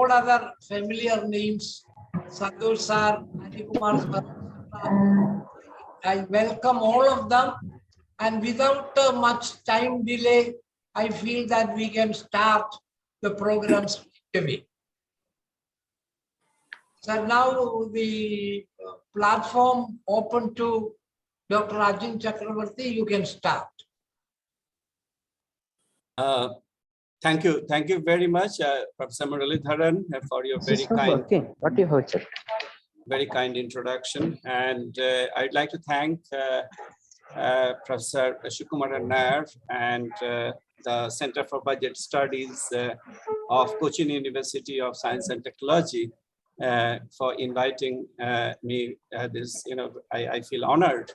all other familiar names, Sadhu sir, Harikumar sir, I welcome all of them. And without much time delay, I feel that we can start the program straight away. So now the platform open to Dr. Ajin Chakravarti, you can start. Thank you very much, Professor Muralidharan, for your very kind introduction. And I'd like to thank Professor Sukumaran Nair and the Center for Budget Studies of Cochin University of Science and Technology for inviting me. I feel honored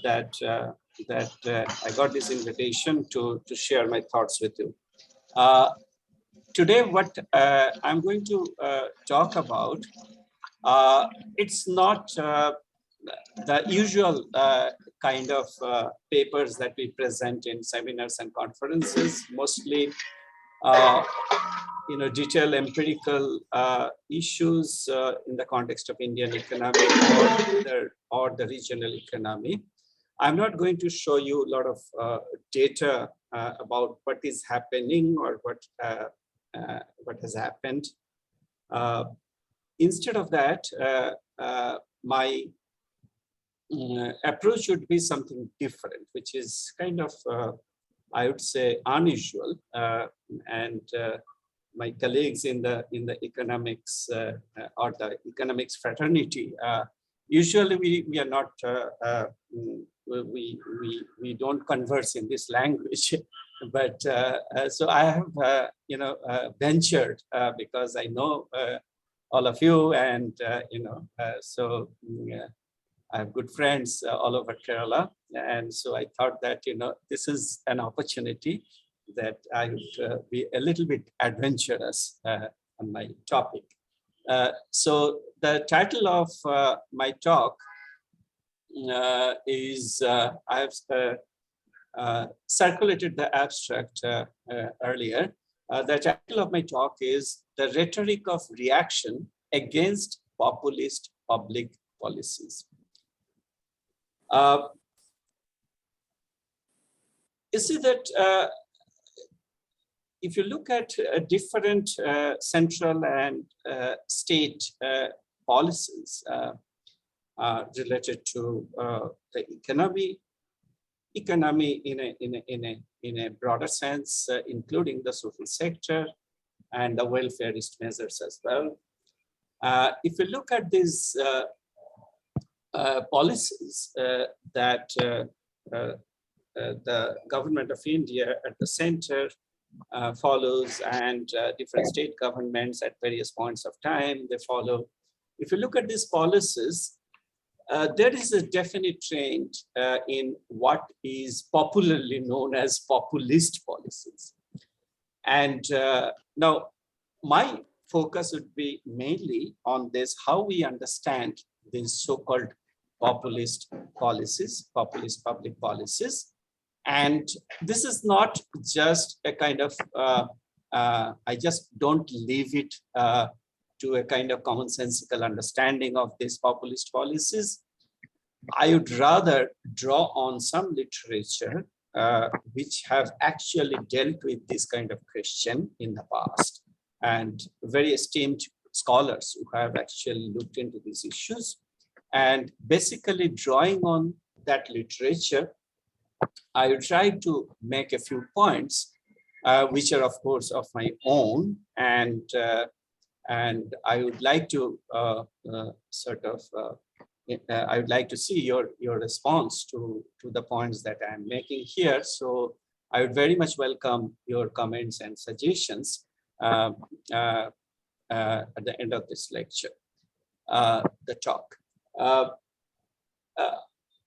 that I got this invitation to share my thoughts with you. Today, what I'm going to talk about, it's not the usual kind of papers that we present in seminars and conferences, mostly detailed empirical issues in the context of Indian economy or the regional economy. I'm not going to show you a lot of data about what is happening or what has happened. Instead of that, my approach would be something different, which is kind of, I would say, unusual. And my colleagues in the economics or the economics fraternity, usually we are not, we don't converse in this language. But so I have, ventured because I know all of you, and so I have good friends all over Kerala, and so I thought that this is an opportunity that I would be a little bit adventurous on my topic. So the title of my talk is I have circulated the abstract earlier. The title of my talk is The Rhetoric of Reaction Against Populist Public Policies. You see that if you look at different central and state policies related to the economy in a broader sense, including the social sector and the welfareist measures as well. If you look at these policies that the government of India at the center follows, and different state governments at various points of time, they follow. If you look at these policies, there is a definite trend in what is popularly known as populist policies. And now my focus would be mainly on this, how we understand these so-called populist policies, populist public policies. And this is not just a kind of, I just don't leave it to a kind of commonsensical understanding of these populist policies. I would rather draw on some literature which have actually dealt with this kind of question in the past, and very esteemed scholars who have actually looked into these issues. And basically drawing on that literature, I will try to make a few points, which are of course of my own, and I would like to I would like to see your response to the points that I'm making here. So I would very much welcome your comments and suggestions at the end of this lecture, the talk.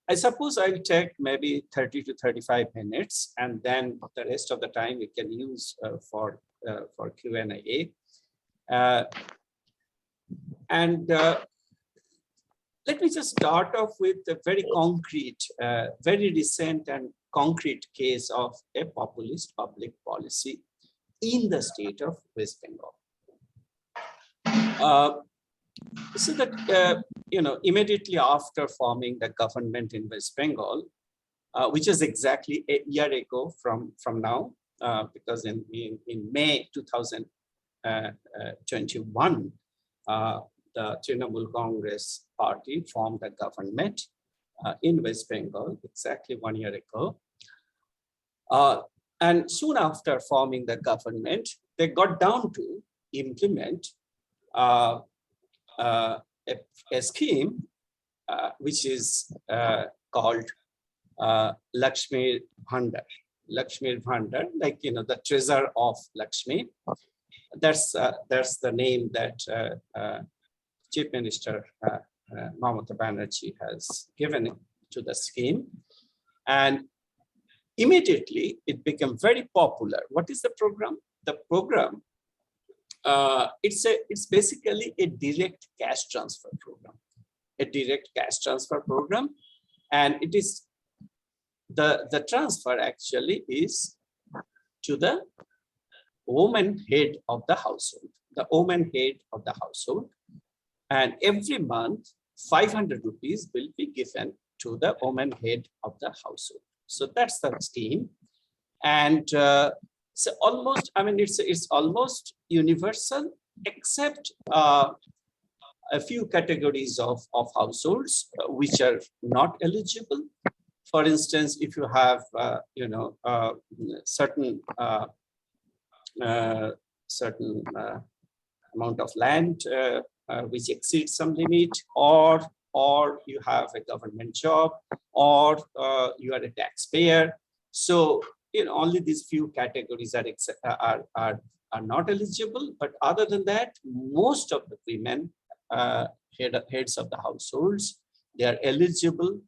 I suppose I'll take maybe 30 to 35 minutes, and then the rest of the time we can use for Q&A. Let me just start off with a very concrete, very recent and concrete case of a populist public policy in the state of West Bengal. So that, immediately after forming the government in West Bengal, which is exactly a year ago from now, because in May 2021, the Trinamool Congress party formed a government in West Bengal exactly 1 year ago. And soon after forming the government, they got down to implement a scheme which is called Lakshmi Bhandar. Lakshmi Bhandar, like, the treasure of Lakshmi. That's the name that Chief Minister Mamata Banerjee has given to the scheme. And immediately it became very popular. What is the program? The program, it's basically a direct cash transfer program. A direct cash transfer program. And it is the transfer actually is to the woman head of the household, and every month 500 rupees will be given to the woman head of the household. So that's the scheme. And so almost, it's almost universal, except a few categories of households which are not eligible. For instance, if you have, certain amount of land which exceeds some limit, or you have a government job, or you are a taxpayer. So, only these few categories are not eligible. But other than that, most of the women heads of the households, they are eligible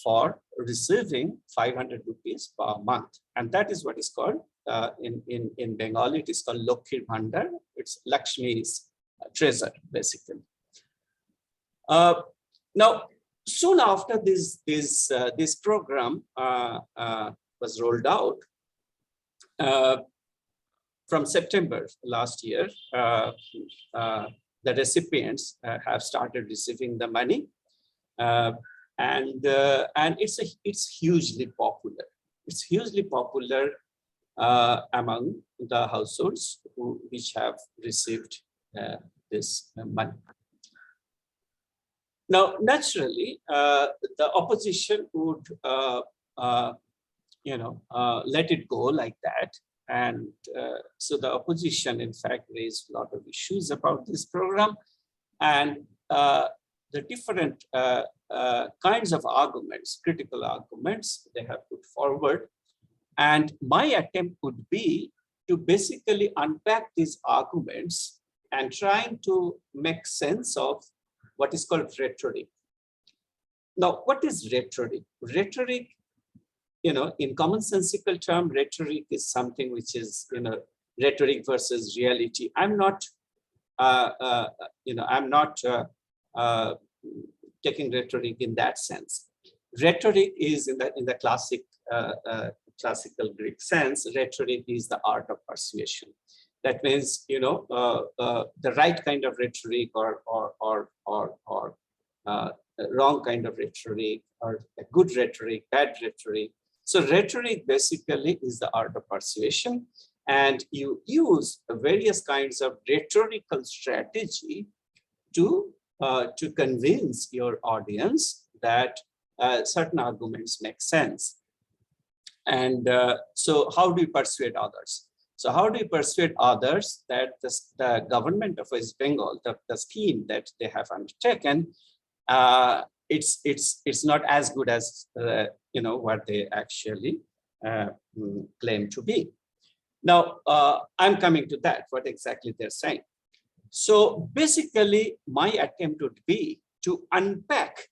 for receiving 500 rupees per month. And that is what is called, in Bengali, it is called Lokhir Bhandar. It's Lakshmi's treasure, basically. Now, soon after this program was rolled out, from September last year, the recipients have started receiving the money. And it's hugely popular. It's hugely popular among the households which have received this money. Now, naturally, the opposition would, let it go like that. And so the opposition, in fact, raised a lot of issues about this program, and the different kinds of arguments, critical arguments they have put forward. And my attempt would be to basically unpack these arguments and trying to make sense of what is called rhetoric. Now, what is rhetoric? Rhetoric, in commonsensical term, rhetoric is something which is, rhetoric versus reality. I'm not, taking rhetoric in that sense. Rhetoric is in the classical Greek sense. Rhetoric is the art of persuasion. That means, the right kind of rhetoric or wrong kind of rhetoric, or a good rhetoric, bad rhetoric. So rhetoric basically is the art of persuasion, and you use various kinds of rhetorical strategy to convince your audience that certain arguments make sense. And so how do you persuade others? So how do you persuade others that the government of West Bengal, the scheme that they have undertaken, it's not as good as what they actually claim to be. Now, I'm coming to that, what exactly they're saying. So basically, my attempt would be to unpack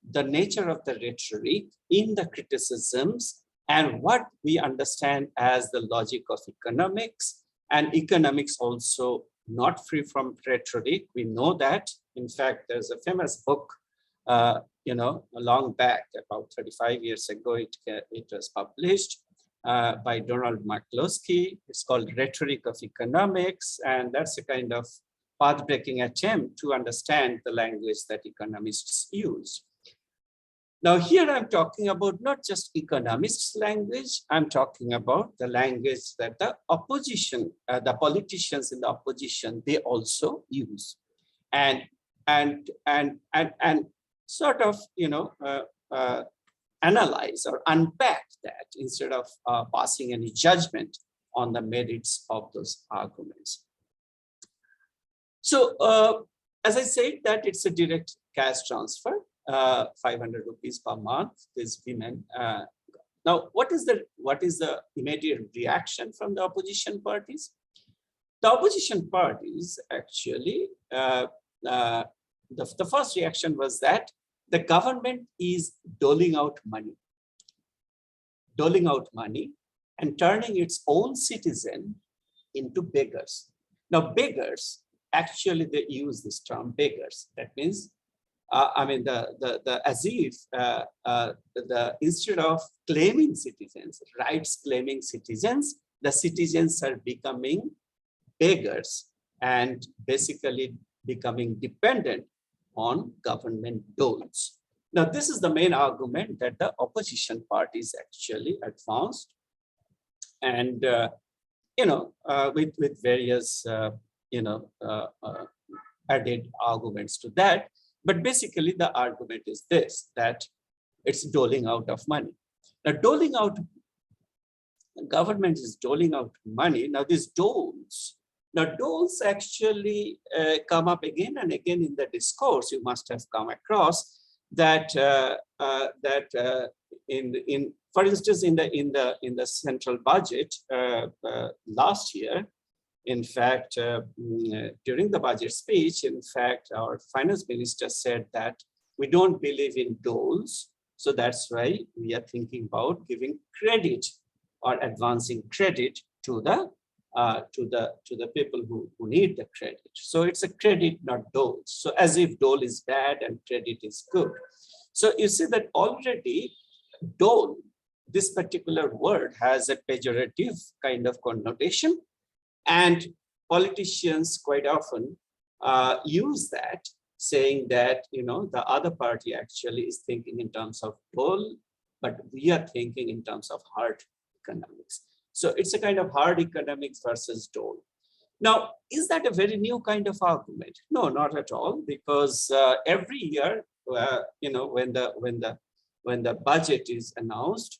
the nature of the rhetoric in the criticisms and what we understand as the logic of economics, and economics also not free from rhetoric. We know that. In fact, there's a famous book, a long back, about 35 years ago, it was published by Donald McCloskey. It's called Rhetoric of Economics, and that's a kind of path-breaking attempt to understand the language that economists use. Now here I'm talking about not just economists' language, I'm talking about the language that the opposition, the politicians in the opposition, they also use. And sort of, analyze or unpack that instead of passing any judgment on the merits of those arguments. So as I said, that it's a direct cash transfer, 500 rupees per month. These women. Now, what is the immediate reaction from the opposition parties? The opposition parties actually, the first reaction was that the government is doling out money and turning its own citizen into beggars. Now, beggars, actually they use this term beggars. That means, as if instead of claiming citizens, rights claiming citizens, the citizens are becoming beggars and basically becoming dependent on government doles. Now, this is the main argument that the opposition parties actually advanced, and with various added arguments to that. But basically, the argument is this: that it's doling out of money. Now, government is doling out money. Now, these doles. Now, doles actually come up again and again in the discourse. You must have come across that for instance, in the central budget last year. In fact, during the budget speech, in fact, our finance minister said that we don't believe in doles, so that's why we are thinking about giving credit or advancing credit to the people who need the credit. So it's a credit, not dole. So as if dole is bad and credit is good. So you see that already dole, this particular word, has a pejorative kind of connotation, and politicians quite often use that, saying that the other party actually is thinking in terms of dole, but we are thinking in terms of hard economics. So it's a kind of hard economics versus dole. Now, is that a very new kind of argument? No, not at all, because every year, when the budget is announced,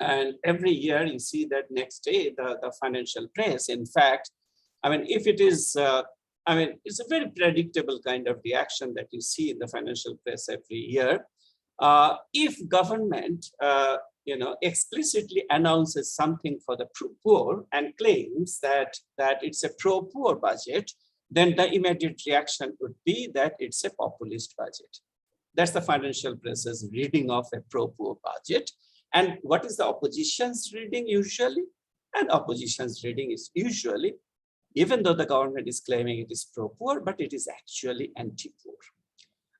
and every year you see that next day the financial press, in fact, if it is, it's a very predictable kind of reaction that you see in the financial press every year. If government explicitly announces something for the poor and claims that it's a pro-poor budget, then the immediate reaction would be that it's a populist budget. That's the financial press's reading of a pro-poor budget. And what is the opposition's reading usually? And opposition's reading is usually, even though the government is claiming it is pro-poor, but it is actually anti-poor.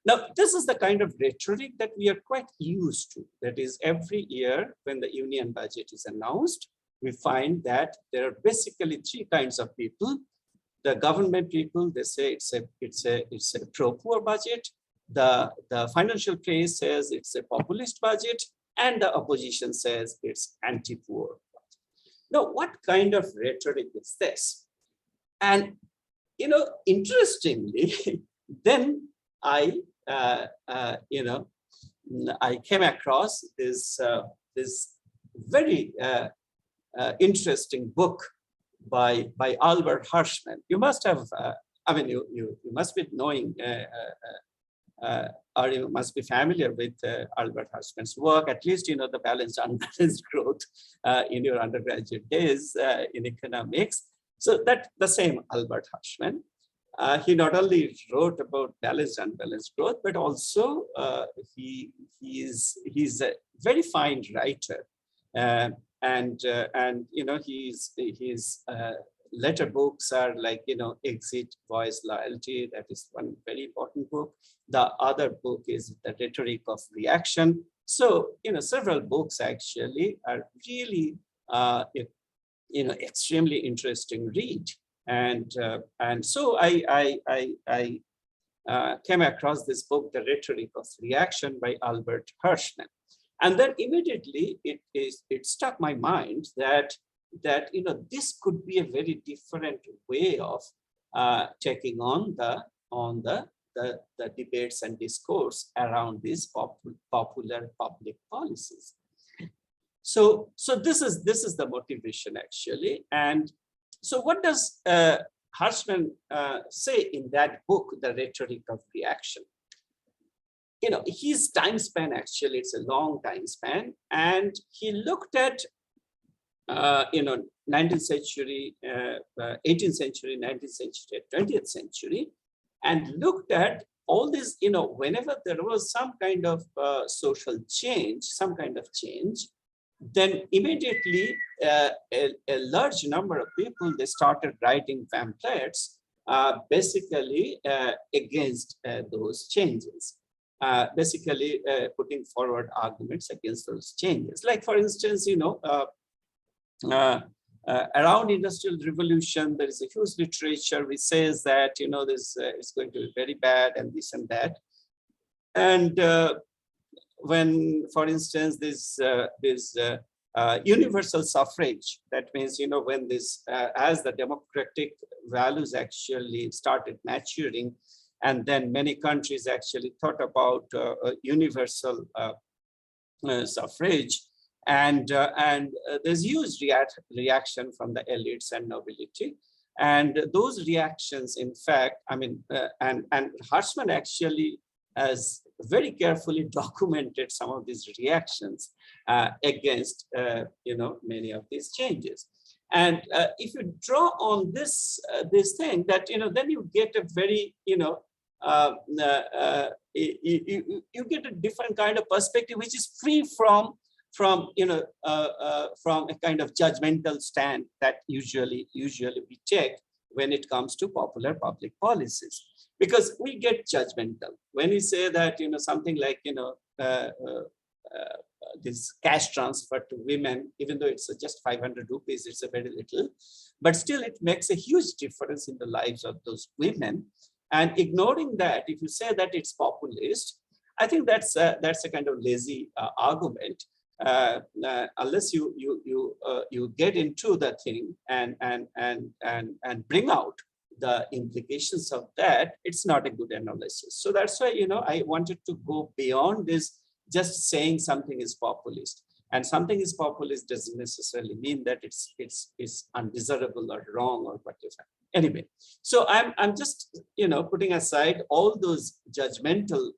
Now, this is the kind of rhetoric that we are quite used to. That is, every year when the union budget is announced, we find that there are basically three kinds of people. The government people, they say it's a pro-poor budget. The financial press says it's a populist budget, and the opposition says it's anti-poor budget. Now, what kind of rhetoric is this? And interestingly, then I came across this very interesting book by Albert Hershman. You must have, you must be knowing or you must be familiar with Albert Hershman's work. At least you know the balanced unbalanced growth in your undergraduate days in economics. So that the same Albert Hershman. He not only wrote about balanced unbalanced growth, but also he's a very fine writer, and his later books are like Exit, Voice, Loyalty. That is one very important book. The other book is The Rhetoric of Reaction. So several books actually are really extremely interesting read. And so I came across this book, The Rhetoric of Reaction by Albert Hershman. And then immediately it struck my mind that this could be a very different way of taking on the debates and discourse around these popular public policies. So this is the motivation actually. And so what does Hershman say in that book, The Rhetoric of Reaction? His time span, actually, it's a long time span. And he looked at, 19th century, 18th century, 19th century, 20th century, and looked at all this, whenever there was some kind of social change, some kind of change, then immediately a large number of people, they started writing pamphlets basically against those changes. Basically putting forward arguments against those changes. Like, for instance, around Industrial Revolution, there is a huge literature which says that, this is going to be very bad and this and that. And when, for instance, this universal suffrage, that means, when this, as the democratic values actually started maturing, and then many countries actually thought about universal suffrage, and there's huge reaction from the elites and nobility. And those reactions, in fact, and Hershman actually has very carefully documented some of these reactions against, many of these changes. And if you draw on this thing, that then you get a very you get a different kind of perspective, which is free from a kind of judgmental stand that usually we take when it comes to popular public policies, because we get judgmental when we say that something like this cash transfer to women, even though it's just 500 rupees, it's a very little, but still it makes a huge difference in the lives of those women. And ignoring that, if you say that it's populist, I think that's a kind of lazy argument, unless you get into the thing and bring out the implications of that. It's not a good analysis. So that's why I wanted to go beyond this, just saying something is populist. And something is populist doesn't necessarily mean that it's undesirable or wrong or whatever. Anyway, so I'm just putting aside all those judgmental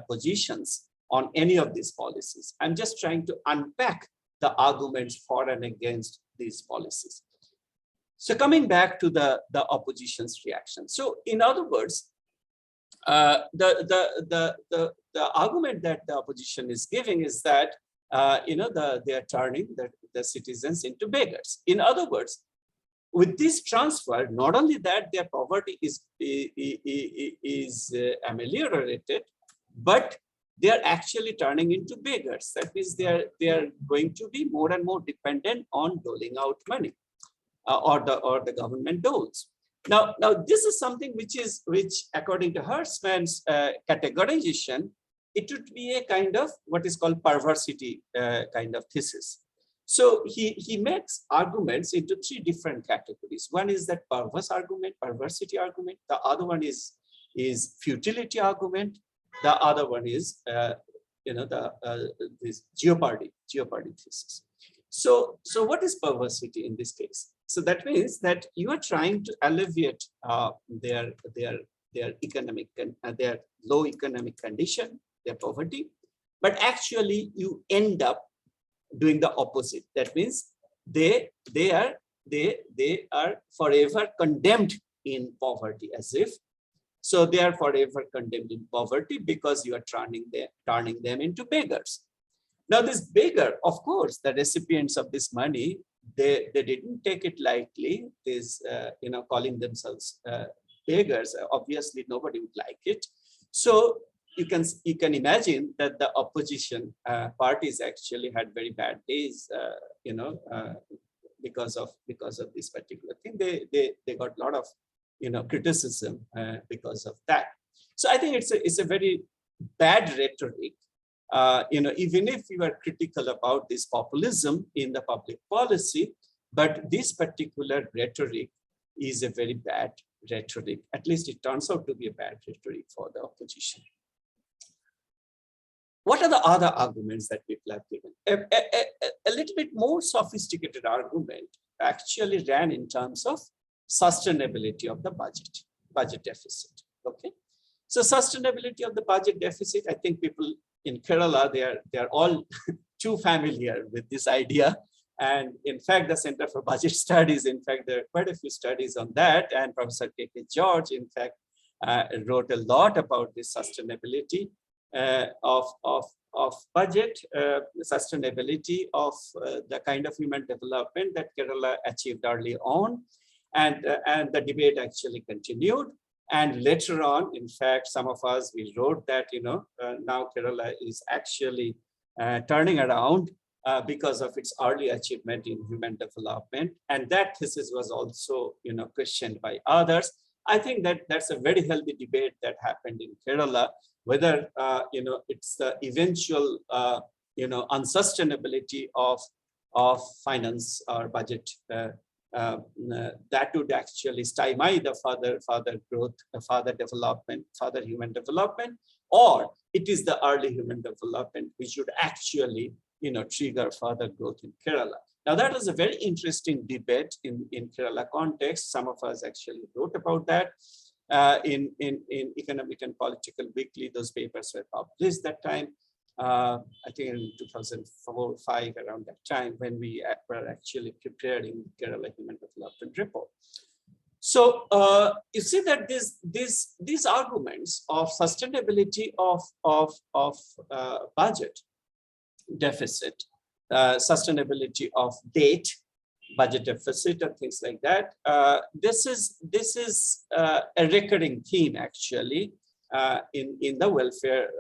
positions on any of these policies. I'm just trying to unpack the arguments for and against these policies. So coming back to the opposition's reaction. So in other words, the argument that the opposition is giving is that they are turning the citizens into beggars. In other words, with this transfer, not only that their poverty is ameliorated, but they are actually turning into beggars. That means they are going to be more and more dependent on doling out money, or the government doles. Now this is something which according to Hershman's categorization, it would be a kind of what is called perversity kind of thesis. So he makes arguments into three different categories. One is that perverse argument, perversity argument. The other one is futility argument. The other one is this jeopardy thesis. So what is perversity in this case? So that means that you are trying to alleviate their economic their low economic condition, their poverty, but actually you end up doing the opposite. That means they are forever condemned in poverty, as if. So they are forever condemned in poverty because you are turning them into beggars. Now this beggar, of course, the recipients of this money, they didn't take it lightly. This calling themselves beggars. Obviously, nobody would like it. So you can imagine that the opposition parties actually had very bad days, because of this particular thing. They got a lot of criticism because of that. So I think it's a very bad rhetoric. Even if you are critical about this populism in the public policy, but this particular rhetoric is a very bad rhetoric. At least it turns out to be a bad rhetoric for the opposition. What are the other arguments that people have given? A little bit more sophisticated argument actually ran in terms of sustainability of the budget deficit. Okay, so sustainability of the budget deficit. I think people in Kerala, they are all too familiar with this idea. And in fact, the Center for Budget Studies, in fact, there are quite a few studies on that. And Professor K.K. George, in fact, wrote a lot about this sustainability of budget, sustainability of the kind of human development that Kerala achieved early on. And the debate actually continued. And later on, in fact, some of us, we wrote that, now Kerala is actually turning around because of its early achievement in human development. And that thesis was also, questioned by others. I think that that's a very healthy debate that happened in Kerala, whether, it's the eventual, unsustainability of finance or budget that would actually stymie the further growth, further development, further human development, or it is the early human development which should actually, trigger further growth in Kerala. Now that was a very interesting debate in Kerala context. Some of us actually wrote about that in Economic and Political Weekly. Those papers were published that time. I think in 2004-05, around that time, when we were actually preparing Kerala Human Development Report. So you see that these arguments of sustainability of budget deficit, sustainability of debt, budget deficit, and things like that. This is a recurring theme actually in the welfare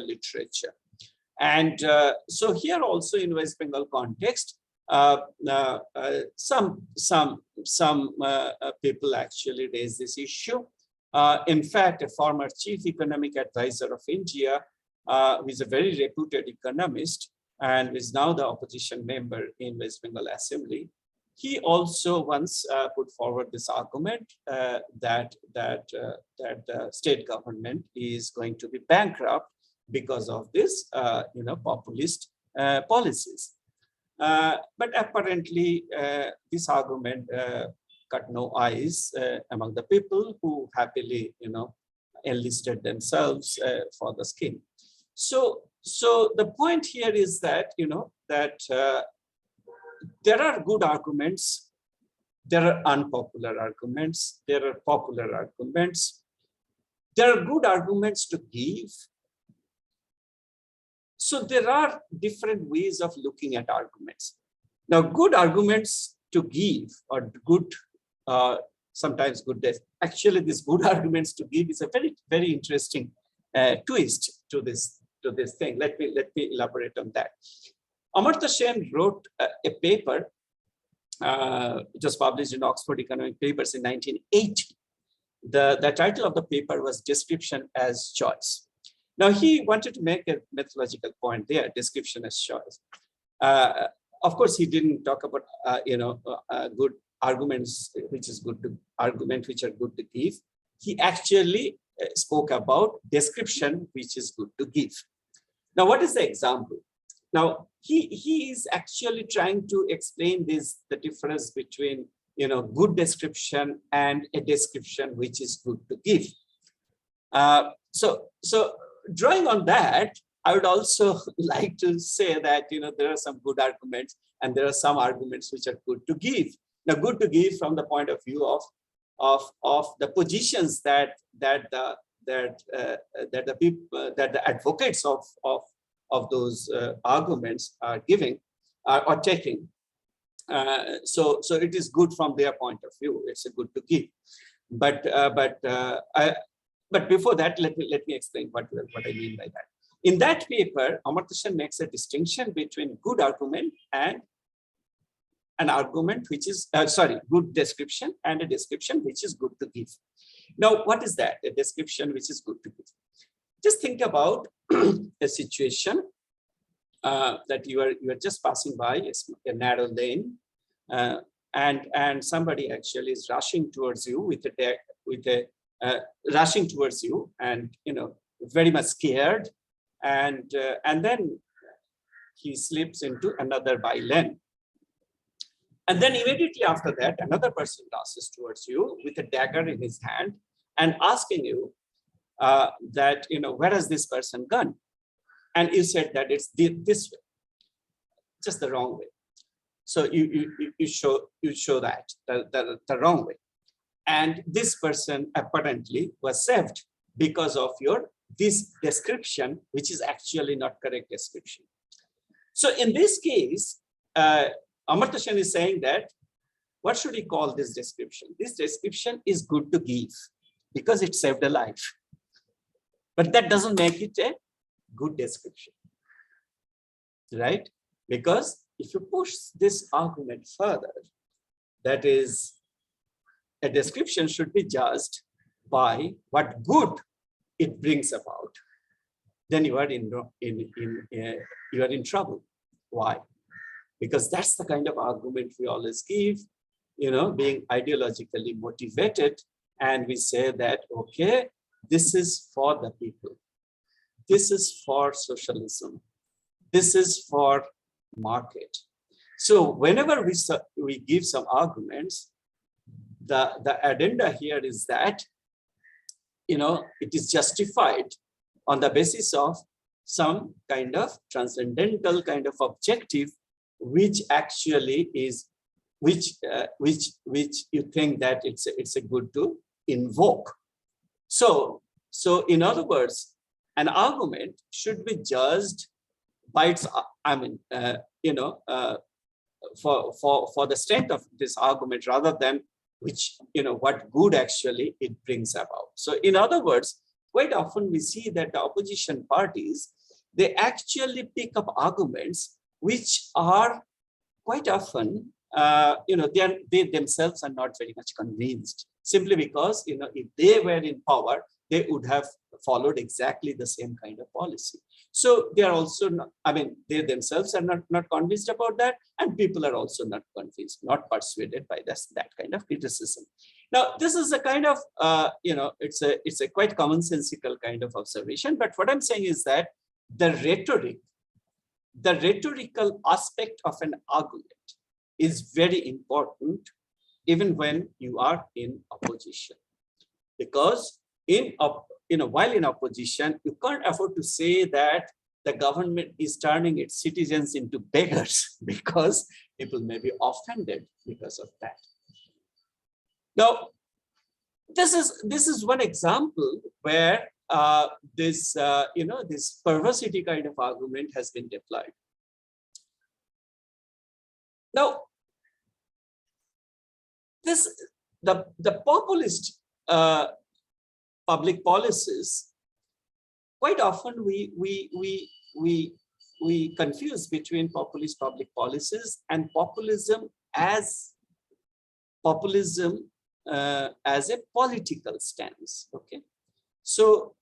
literature, and so here also in West Bengal context, some people actually raise this issue. In fact, a former chief economic advisor of India, who is a very reputed economist and is now the opposition member in West Bengal Assembly, he also once put forward this argument that the state government is going to be bankrupt because of this, populist policies. But apparently, this argument got no eyes among the people who happily, enlisted themselves for the scheme. So the point here is that, there are good arguments, there are unpopular arguments, there are popular arguments, there are good arguments to give. So there are different ways of looking at arguments. Now, good arguments to give, or good, sometimes good, actually these good arguments to give is a very, very interesting twist to this thing. Let me elaborate on that. Amartya Sen wrote a paper, it was published in Oxford Economic Papers in 1980. The title of the paper was Description as Choice. Now he wanted to make a methodological point there, description as choice. Of course, he didn't talk about, good arguments, which are good to give. He actually spoke about description, which is good to give. Now, what is the example? Now, he is actually trying to explain the difference between, good description and a description which is good to give. So drawing on that, I would also like to say that, there are some good arguments and there are some arguments which are good to give. Now, good to give from the point of view of the positions that the advocates of those arguments are giving or taking. So it is good from their point of view. It's a good to give. But before that, let me explain what I mean by that. In that paper, Amartya Sen makes a distinction between good argument and an argument which is, good description and a description which is good to give. Now, what is that? A description which is good to give. Just think about a situation that you are just passing by a narrow lane, and somebody actually is rushing towards you rushing towards you, and very much scared, and then he slips into another by lane. And then immediately after that, another person passes towards you with a dagger in his hand and asking you that, where has this person gone? And you said that it's this way, just the wrong way. So you show that the wrong way. And this person apparently was saved because of this description, which is actually not correct description. So in this case, Amartya Sen is saying that, what should he call this description? This description is good to give because it saved a life. But that doesn't make it a good description, right? Because if you push this argument further, that is, a description should be judged by what good it brings about, then you are in trouble. Why? Because that's the kind of argument we always give, being ideologically motivated, and we say that, okay, this is for the people. This is for socialism. This is for market. So whenever we give some arguments, the addenda here is that, it is justified on the basis of some kind of transcendental kind of objective, which actually is, which you think that it's a good to invoke. So in other words, an argument should be judged by its, for the strength of this argument rather than what good actually it brings about. So in other words, quite often we see that the opposition parties, they actually pick up arguments which are quite often, they themselves are not very much convinced, simply because, if they were in power, they would have followed exactly the same kind of policy. So they are also not, they themselves are not convinced about that, and people are also not convinced, not persuaded by that kind of criticism. Now, this is a kind of, it's a quite commonsensical kind of observation, but what I'm saying is that the rhetorical aspect of an argument is very important, even when you are in opposition, because while in opposition, you can't afford to say that the government is turning its citizens into beggars, because people may be offended because of that. Now, this is one example where this perversity kind of argument has been deployed. Now, the populist public policies, quite often we confuse between populist public policies and populism as a political stance. Okay, so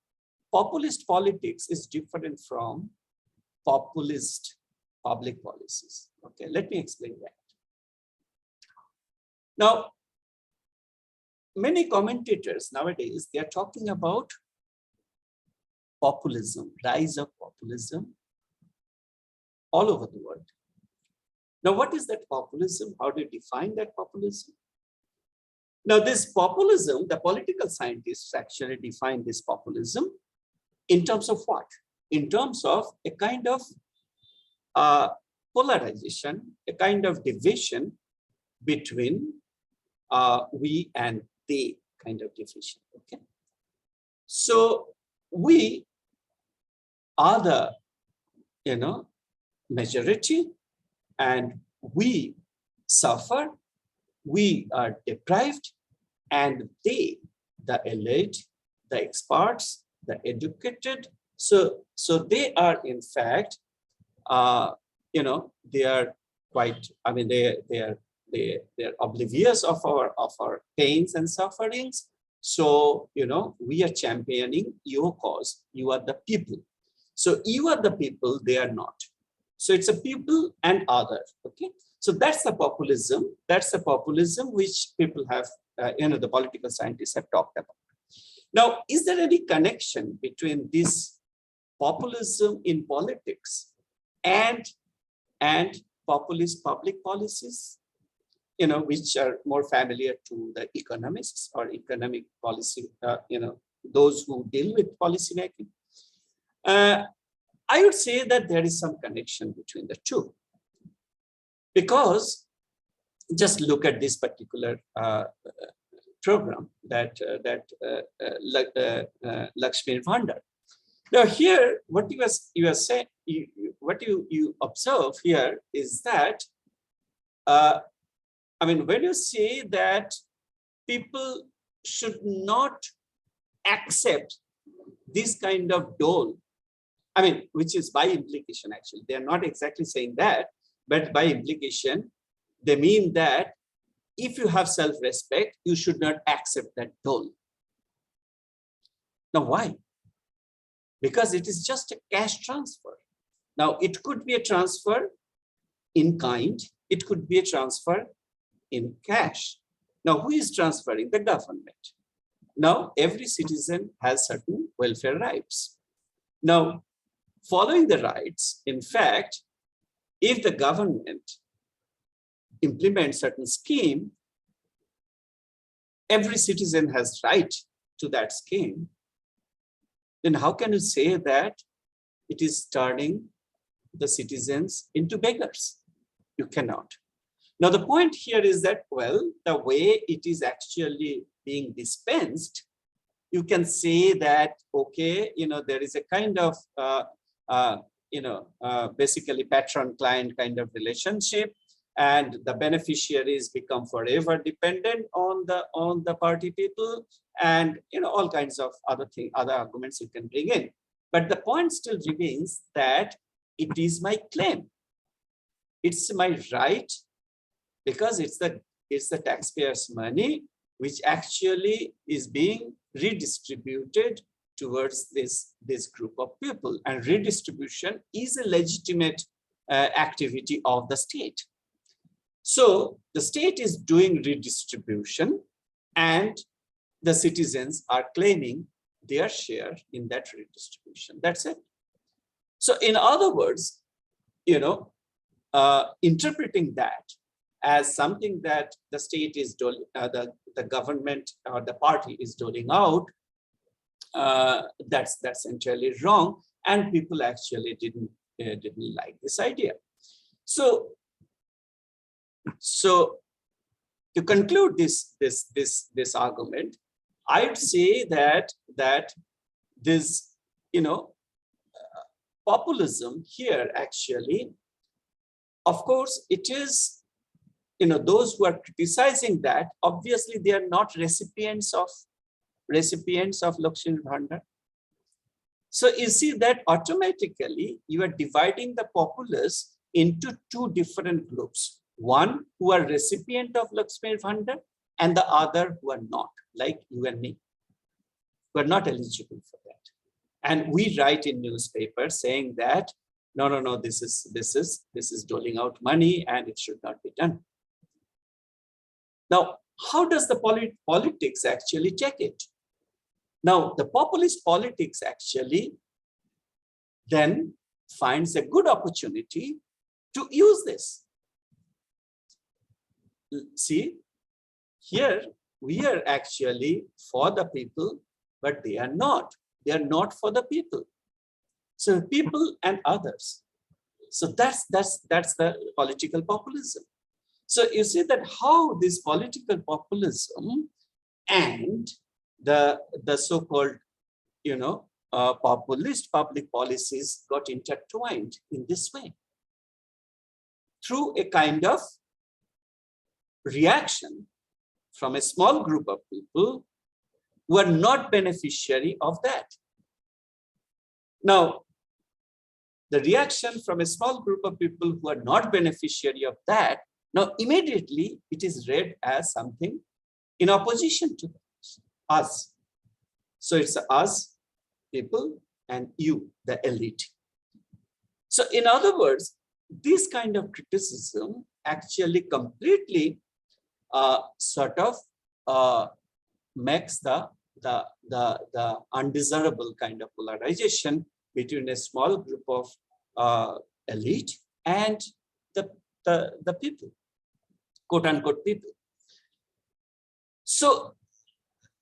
populist politics is different from populist public policies. Okay, let me explain that. Now, many commentators nowadays, they are talking about populism, rise of populism all over the world. Now, what is that populism? How do you define that populism? Now, this populism, the political scientists actually define this populism in terms of what? In terms of a kind of polarization, a kind of division between we and they kind of division. Okay, so we are the majority, and we suffer, we are deprived, and they, the elite, the experts, the educated, so they are in fact they are quite, I mean, they're oblivious of our pains and sufferings. So, we are championing your cause. You are the people. So you are the people, they are not. So it's a people and other, okay? So that's the populism. That's the populism which people have, the political scientists have talked about. Now, is there any connection between this populism in politics and populist public policies, which are more familiar to the economists or economic policy, those who deal with policy making? I would say that there is some connection between the two, because just look at this particular program that Lakshmi Bhandar. Now here, what you are saying, what you observe here is that, when you say that people should not accept this kind of dole, which is by implication, actually, they are not exactly saying that, but by implication, they mean that if you have self-respect, you should not accept that dole. Now, why? Because it is just a cash transfer. Now, it could be a transfer in kind, it could be a transfer in cash. Now, who is transferring? The government. Now, every citizen has certain welfare rights. Now, following the rights, in fact, if the government implements certain scheme, every citizen has right to that scheme, then how can you say that it is turning the citizens into beggars? You cannot. Now, the point here is that, well, the way it is actually being dispensed, you can say that, okay, there is a kind of, basically patron-client kind of relationship, and the beneficiaries become forever dependent on the party people, and all kinds of other arguments you can bring in. But the point still remains that it is my claim, it's my right, because it's the taxpayers' money which actually is being redistributed towards this group of people, and redistribution is a legitimate activity of the state. So the state is doing redistribution, and the citizens are claiming their share in that redistribution. That's it. So in other words, interpreting that as something that the state is doing, the government or the party is doling out, that's entirely wrong, and people actually didn't like this idea. So to conclude this argument, I'd say that this populism here actually, of course, it is those who are criticizing that, obviously they are not recipients of Lakshmi Bhandar. So you see that automatically you are dividing the populace into two different groups. One who are recipient of Lakshmi Bhandar, and the other who are not, like you and me, who are not eligible for that. And we write in newspapers saying that no, this is doling out money and it should not be done. Now, how does the politics actually check it? Now, the populist politics actually then finds a good opportunity to use this. See, here we are actually for the people, but they are not. They are not for the people. So people and others. So that's the political populism. So you see that how this political populism and the so-called populist public policies got intertwined in this way, through a kind of reaction from a small group of people who are not beneficiary of that. Now, the reaction from a small group of people who are not beneficiary of that, now immediately it is read as something in opposition to us. So it's us, people, and you, the elite. So in other words, this kind of criticism actually completely sort of makes the undesirable kind of polarization between a small group of elite and the people, quote unquote people. So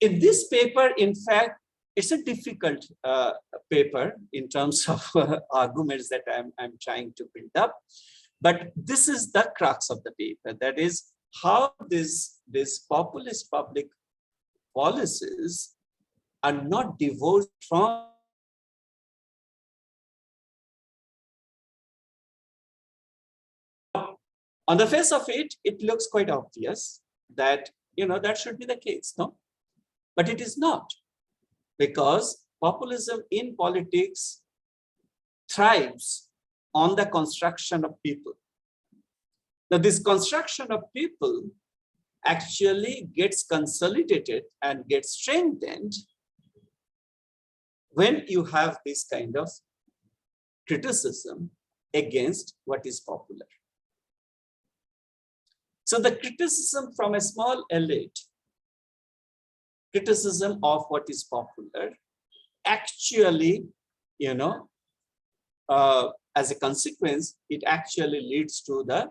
in this paper, in fact, it's a difficult paper in terms of arguments that I'm trying to build up. But this is the crux of the paper. That is how this populist public policies are not divorced from on the face of it, it looks quite obvious that that should be the case, no? But it is not, because populism in politics thrives on the construction of people. Now, this construction of people actually gets consolidated and gets strengthened when you have this kind of criticism against what is popular. So the criticism from a small elite, criticism of what is popular, actually, as a consequence, it actually leads to the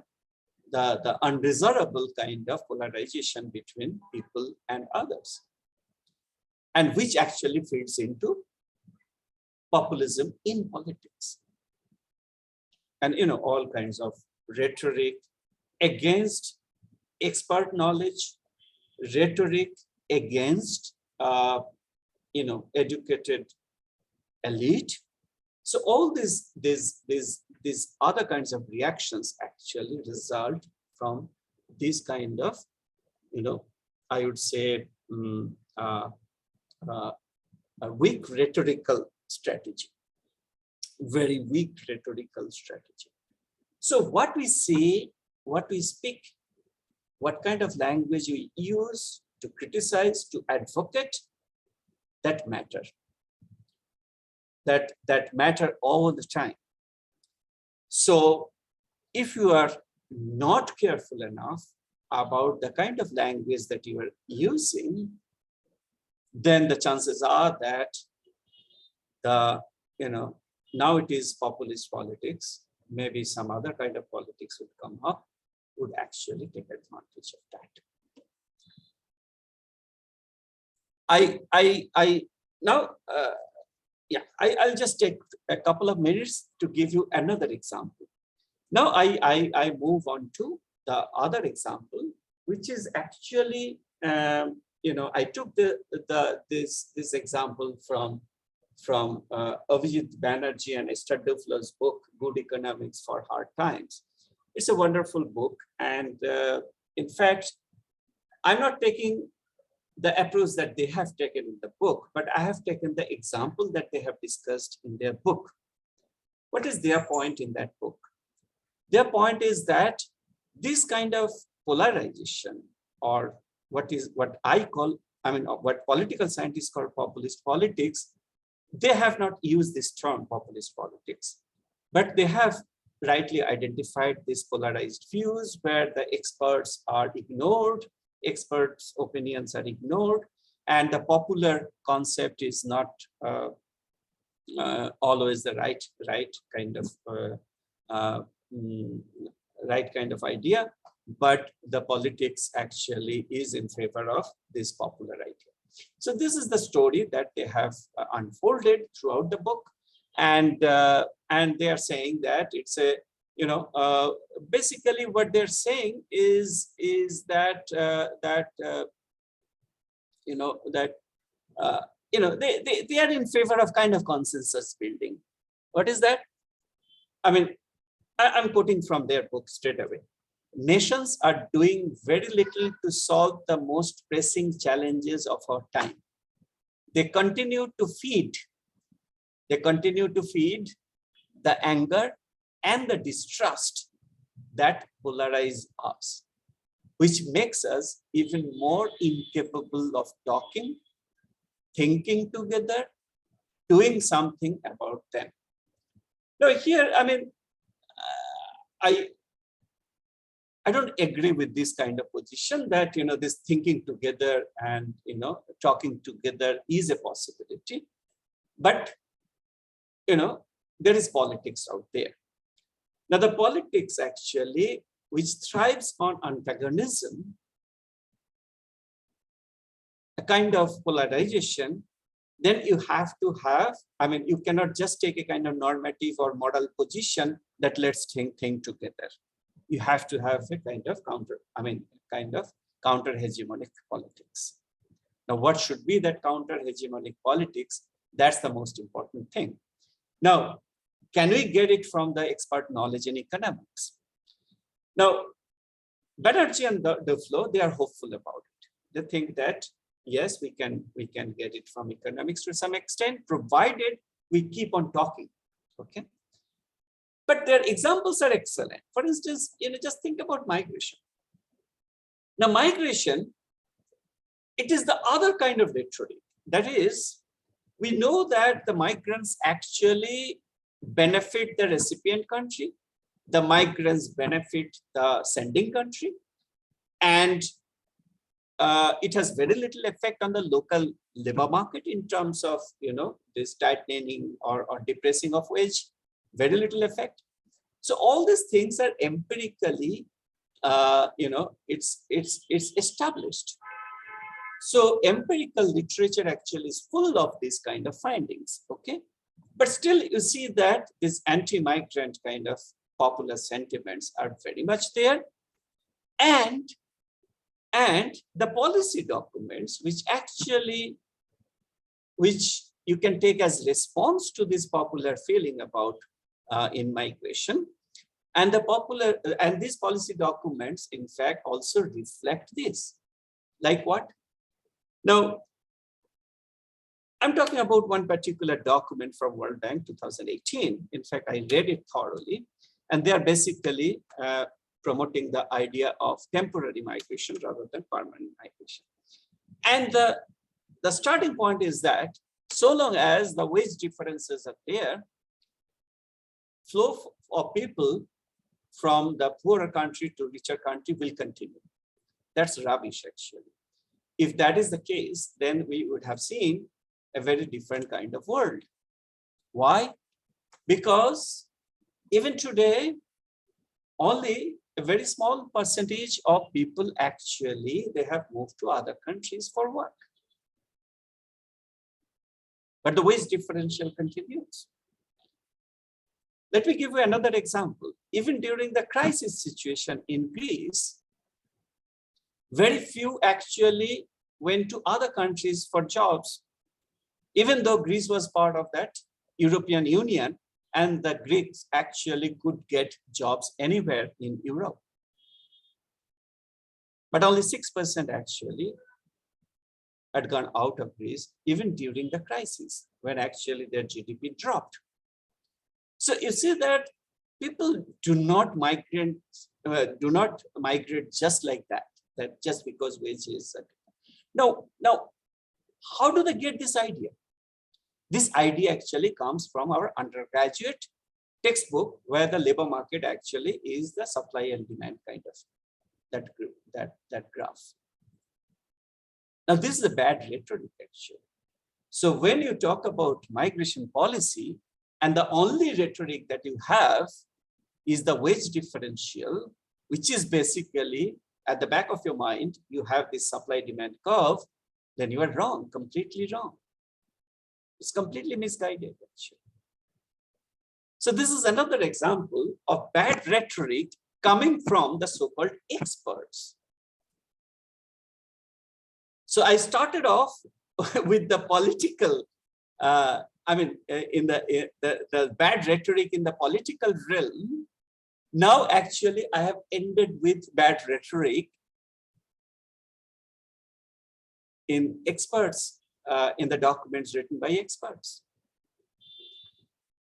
undesirable kind of polarization between people and others, and which actually feeds into populism in politics. And all kinds of rhetoric against expert knowledge, rhetoric against educated elite. So all these other kinds of reactions actually result from this kind of, I would say, a weak rhetorical strategy, very weak rhetorical strategy. So what we say, what we speak, what kind of language we use to criticize, to advocate, that matter. That matter all the time. So if you are not careful enough about the kind of language that you are using, then the chances are that now it is populist politics, maybe some other kind of politics would come up, would actually take advantage of that. I'll just take a couple of minutes to give you another example. Now I move on to the other example, which is actually, I took this example from Abhijit Banerjee and Esther Duflo's book, Good Economics for Hard Times. It's a wonderful book. And in fact, I'm not taking the approach that they have taken in the book, but I have taken the example that they have discussed in their book. What is their point in that book? Their point is that this kind of polarization, or what political scientists call populist politics, they have not used this term populist politics, but they have rightly identified these polarized views where the experts are ignored, experts' opinions are ignored, and the popular concept is not always the right kind of idea, but the politics actually is in favor of this popular idea. So this is the story that they have unfolded throughout the book, and they are saying that it's a basically what they're saying is that they are in favor of kind of consensus building. What is that? I mean, I'm quoting from their book straight away. Nations are doing very little to solve the most pressing challenges of our time. They continue to feed the anger, and the distrust that polarize us, which makes us even more incapable of talking, thinking together, doing something about them. Now here, I mean, I don't agree with this kind of position that, this thinking together and, talking together is a possibility. But, there is politics out there. Now, the politics actually, which thrives on antagonism, a kind of polarization, then you have to have, you cannot just take a kind of normative or model position that let's think together. You have to have a kind of counter hegemonic politics. Now, what should be that counter hegemonic politics? That's the most important thing. Now, can we get it from the expert knowledge in economics? Now, Banerjee and Duflo, they are hopeful about it. They think that, yes, we can get it from economics to some extent, provided we keep on talking, okay? But their examples are excellent. For instance, just think about migration. Now, migration, it is the other kind of rhetoric. That is, we know that the migrants actually benefit the recipient country, the migrants benefit the sending country, and it has very little effect on the local labor market in terms of, this tightening or depressing of wage, very little effect. So all these things are empirically, it's established. So empirical literature actually is full of these kind of findings, okay? But still you see that this anti-migrant kind of popular sentiments are very much there. And the policy documents, which you can take as response to this popular feeling about in migration, and these policy documents, in fact, also reflect this. Like what? Now, I'm talking about one particular document from World Bank 2018. In fact, I read it thoroughly, and they are basically promoting the idea of temporary migration rather than permanent migration. And the starting point is that so long as the wage differences are there, flow of people from the poorer country to richer country will continue. That's rubbish, actually. If that is the case, then we would have seen a very different kind of world. Why? Because even today, only a very small percentage of people actually, they have moved to other countries for work. But the wage differential continues. Let me give you another example. Even during the crisis situation in Greece, very few actually went to other countries for jobs, even though Greece was part of that European Union, and the Greeks actually could get jobs anywhere in Europe. But only 6% actually had gone out of Greece, even during the crisis, when actually their GDP dropped. So you see that people do not migrate just like that just because wages. Now, how do they get this idea? This idea actually comes from our undergraduate textbook, where the labor market actually is the supply and demand kind of that graph. Now, this is a bad rhetoric actually. So when you talk about migration policy, and the only rhetoric that you have is the wage differential, which is basically at the back of your mind, you have this supply demand curve, then you are wrong, completely wrong. It's completely misguided, actually. So this is another example of bad rhetoric coming from the so-called experts. So I started off with the political, in the bad rhetoric in the political realm. Now, actually, I have ended with bad rhetoric in experts, in the documents written by experts.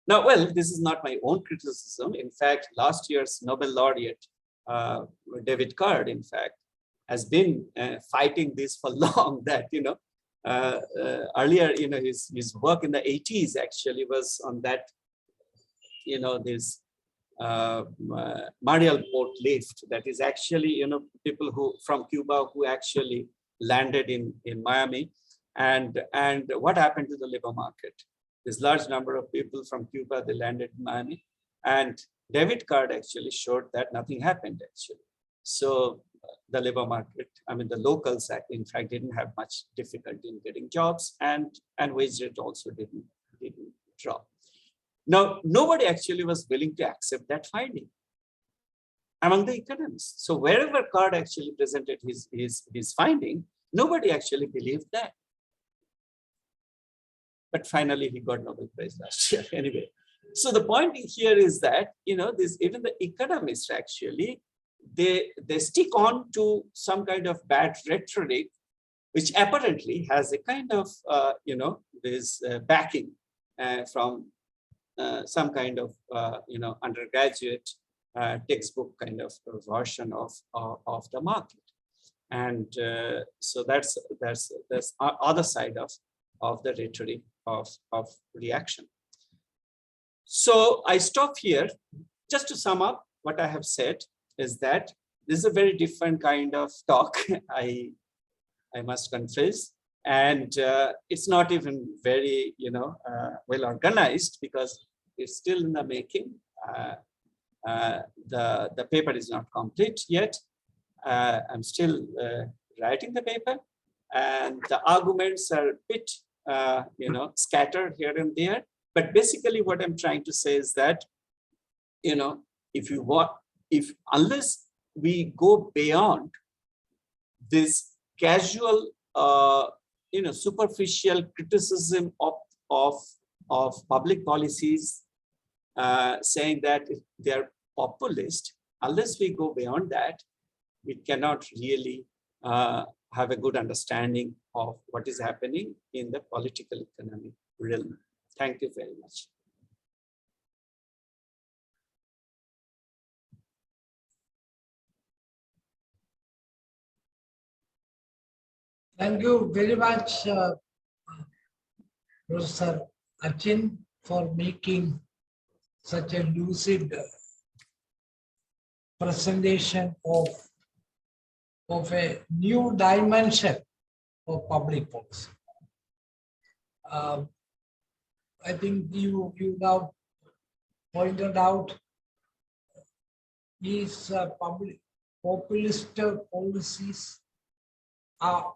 Now, well, this is not my own criticism. In fact, last year's Nobel laureate, David Card, in fact, has been fighting this for long, that, earlier, his work in the 80s actually was on that, this Mariel port lift, that is actually, people who from Cuba who actually landed in Miami, and what happened to the labor market. This large number of people from Cuba, they landed in Miami, and David Card actually showed that nothing happened actually. So the labor market, the locals in fact didn't have much difficulty in getting jobs, and wage rate also didn't drop. Now, nobody actually was willing to accept that finding among the economists. So wherever Card actually presented his finding, nobody actually believed that. But finally, he got Nobel Prize last year anyway. So the point here is that, even the economists actually, they stick on to some kind of bad rhetoric, which apparently has a kind of, this backing from some kind of, undergraduate textbook kind of version of the market. And so that's the other side of the rhetoric of reaction. So I stop here. Just to sum up, what I have said is that this is a very different kind of talk, I must confess. And it's not even very, well organized, because it's still in the making. The paper is not complete yet. I'm still writing the paper, and the arguments are a bit, scattered here and there. But basically, what I'm trying to say is that, unless we go beyond this casual, superficial criticism of public policies, saying that they are populist, unless we go beyond that, we cannot really have a good understanding of what is happening in the political economic realm. Thank you very much. Thank you very much, Professor Achin, for making such a lucid presentation of a new dimension of public policy. I think you now pointed out these populist policies. How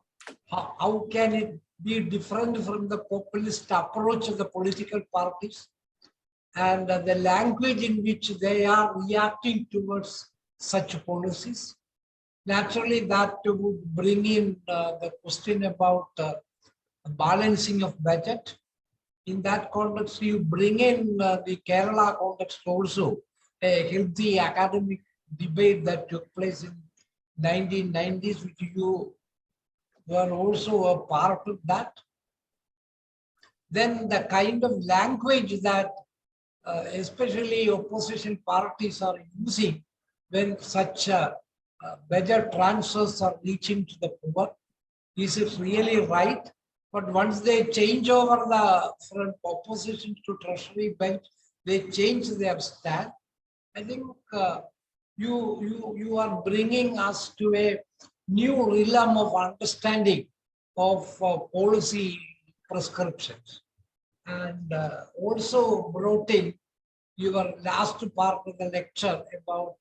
can it be different from the populist approach of the political parties, and the language in which they are reacting towards such policies? Naturally, that would bring in the question about balancing of budget. In that context, you bring in the Kerala context also, a healthy academic debate that took place in 1990s, which you were also a part of that. Then the kind of language that especially opposition parties are using when such budget transfers are reaching to the poor. Is it really right? But once they change over from opposition to treasury bench, they change their stand. I think you are bringing us to a new realm of understanding of policy prescriptions, and also brought in your last part of the lecture about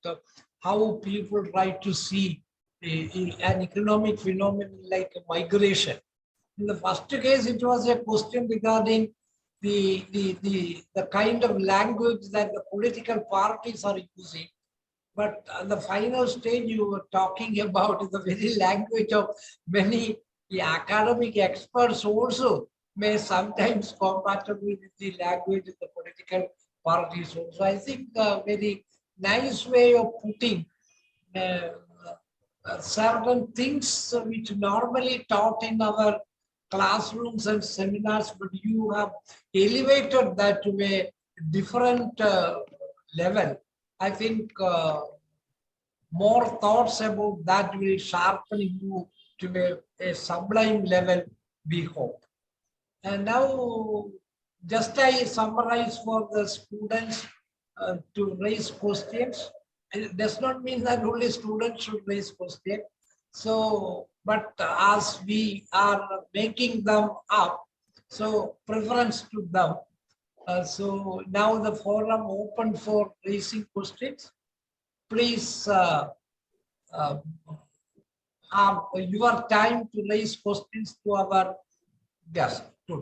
how people try to see an economic phenomenon like migration. In the first case, it was a question regarding the kind of language that the political parties are using. But at the final stage, you were talking about the very language of many academic experts also may sometimes compatible with the language of the political parties also. I think a very nice way of putting certain things which normally taught in our classrooms and seminars, but you have elevated that to a different level, I think more thoughts about that will sharpen you to a sublime level, we hope. And now, just I summarize for the students to raise questions. It does not mean that only students should raise questions. So, but as we are making them up, so preference to them. So now the forum open for raising questions. Please have your time to raise questions to our guest.